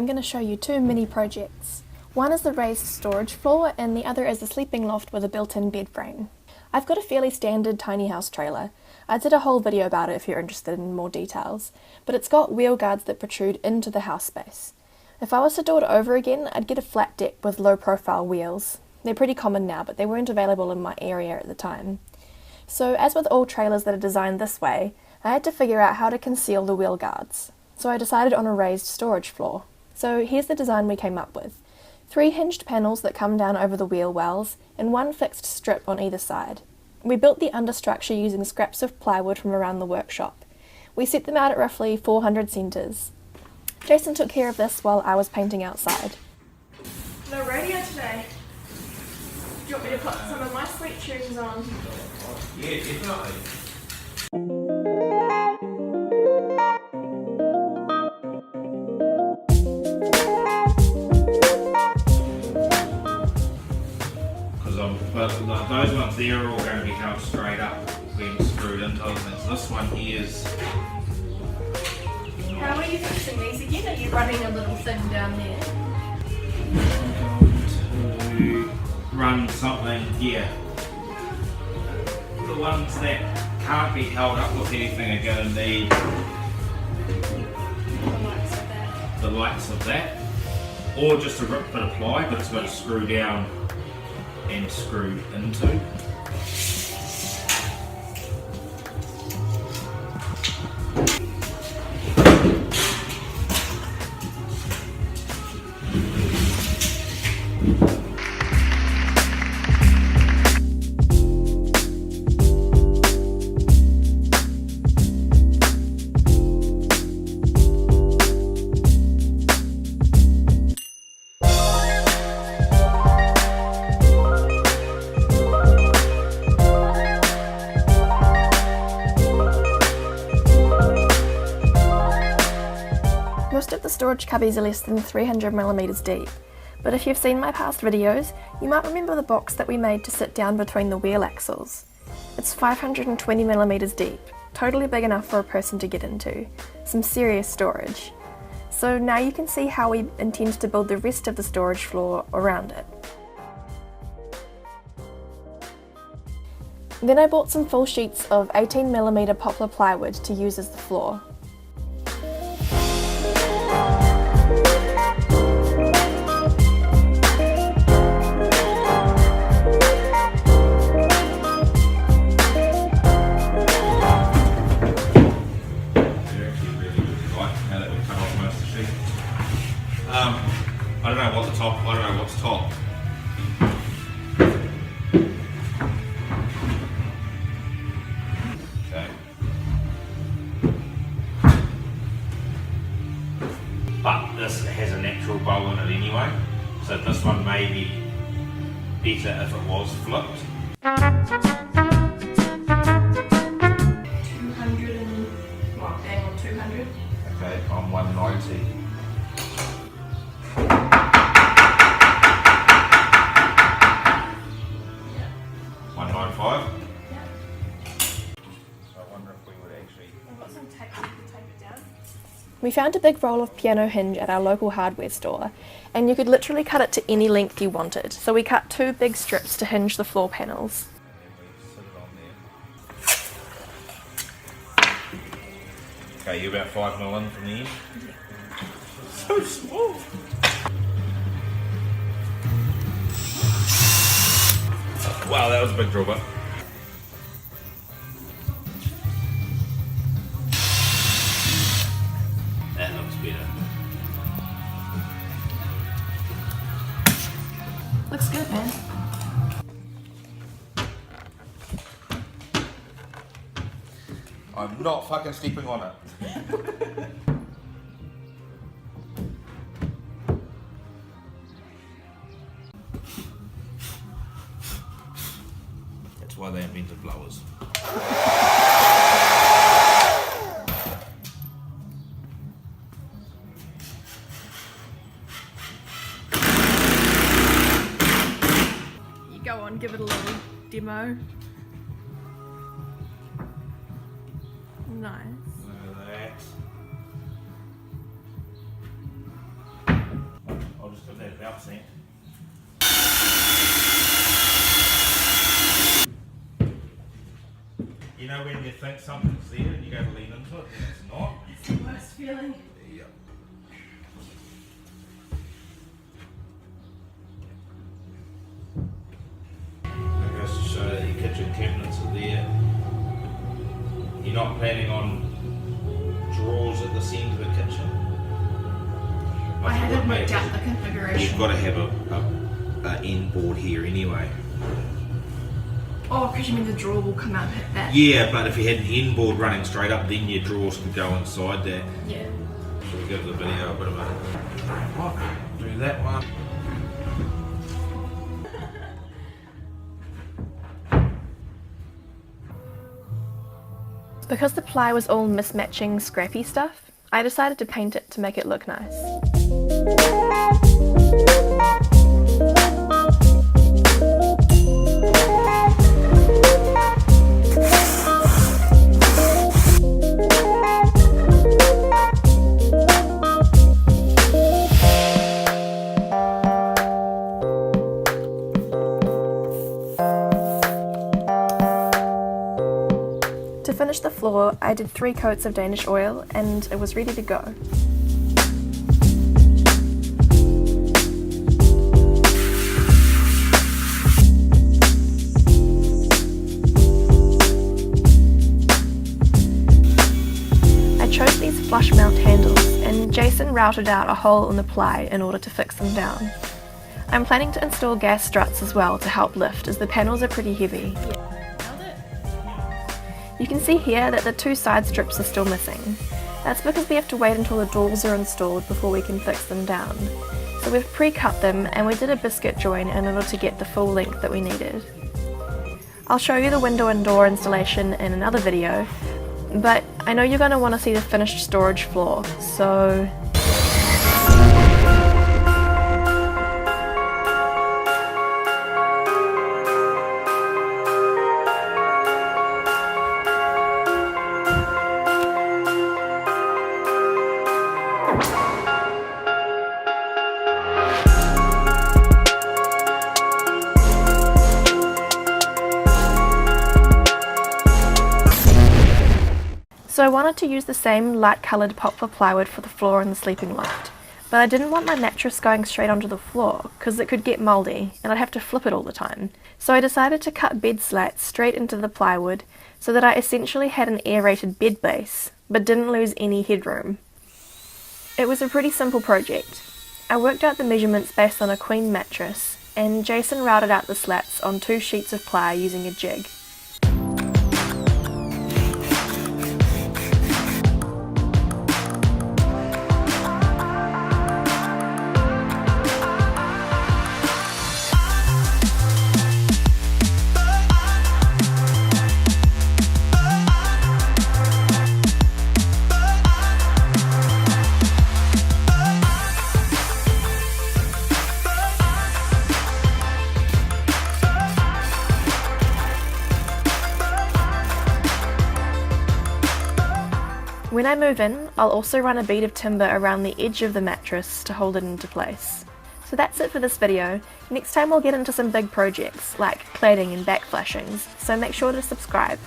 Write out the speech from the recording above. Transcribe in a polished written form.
I'm going to show you two mini projects. One is the raised storage floor and the other is a sleeping loft with a built-in bed frame. I've got a fairly standard tiny house trailer. I did a whole video about it if you're interested in more details, but it's got wheel guards that protrude into the house space. If I was to do it over again, I'd get a flat deck with low profile wheels. They're pretty common now, but they weren't available in my area at the time. So as with all trailers that are designed this way, I had to figure out how to conceal the wheel guards. So I decided on a raised storage floor. So here's the design we came up with. 3 hinged panels that come down over the wheel wells and 1 fixed strip on either side. We built the understructure using scraps of plywood from around the workshop. We set them out at roughly 400 centres. Jason took care of this while I was painting outside. No radio today. Do you want me to put some of my sweet tunes on? Yeah, definitely. But those ones there are all going to be held straight up, being screwed into those things. This one here is... How are you fixing these again? Are you running a little thing down there? To run something here. The ones that can't be held up with anything are going to need the likes of that. Or just a rip bit of ply, but it's going to screw down and screw into. Most of the storage cubbies are less than 300mm deep, but if you've seen my past videos, you might remember the box that we made to sit down between the wheel axles. It's 520mm deep, totally big enough for a person to get into. Some serious storage. So now you can see how we intend to build the rest of the storage floor around it. Then I bought some full sheets of 18mm poplar plywood to use as the floor. I don't know what's top. Okay. But this has a natural bow in it anyway, so this one may be better if it was flipped. 200 and what, bang on 200? Okay, on 190. We found a big roll of piano hinge at our local hardware store, and you could literally cut it to any length you wanted, so we cut 2 big strips to hinge the floor panels. Okay, you're about 5mm in from the end? So small! Wow, that was a big drill bit. That looks better. Looks good, man. I'm not fucking stepping on it. That's why they invented blowers. Go on, give it a little demo. Nice. Look at that. Just give that a bounce then. You know when you think something's there and you go to lean into it and it's not? It's the worst feeling. Yep. That goes to show that your kitchen cabinets are there. You're not planning on drawers at the centre of the kitchen? I haven't worked out the configuration. You've got to have a end board here anyway. Oh, because you mean the drawer will come out at that? Yeah, but if you had an end board running straight up, then your drawers could go inside there. Yeah. Should we give the video a bit of a... What? Do that one. Because the ply was all mismatching scrappy stuff, I decided to paint it to make it look nice. To finish the floor, I did 3 coats of Danish oil and it was ready to go. I chose these flush mount handles and Jason routed out a hole in the ply in order to fix them down. I'm planning to install gas struts as well to help lift as the panels are pretty heavy. You can see here that the 2 side strips are still missing. That's because we have to wait until the doors are installed before we can fix them down. So we've pre-cut them and we did a biscuit join in order to get the full length that we needed. I'll show you the window and door installation in another video, but I know you're going to want to see the finished storage floor, so... So I wanted to use the same light coloured poplar plywood for the floor in the sleeping loft, but I didn't want my mattress going straight onto the floor because it could get mouldy and I'd have to flip it all the time. So I decided to cut bed slats straight into the plywood so that I essentially had an aerated bed base, but didn't lose any headroom. It was a pretty simple project. I worked out the measurements based on a queen mattress, and Jason routed out the slats on 2 sheets of ply using a jig. When I move in, I'll also run a bead of timber around the edge of the mattress to hold it into place. So that's it for this video. Next time we'll get into some big projects like cladding and backflashings, so make sure to subscribe.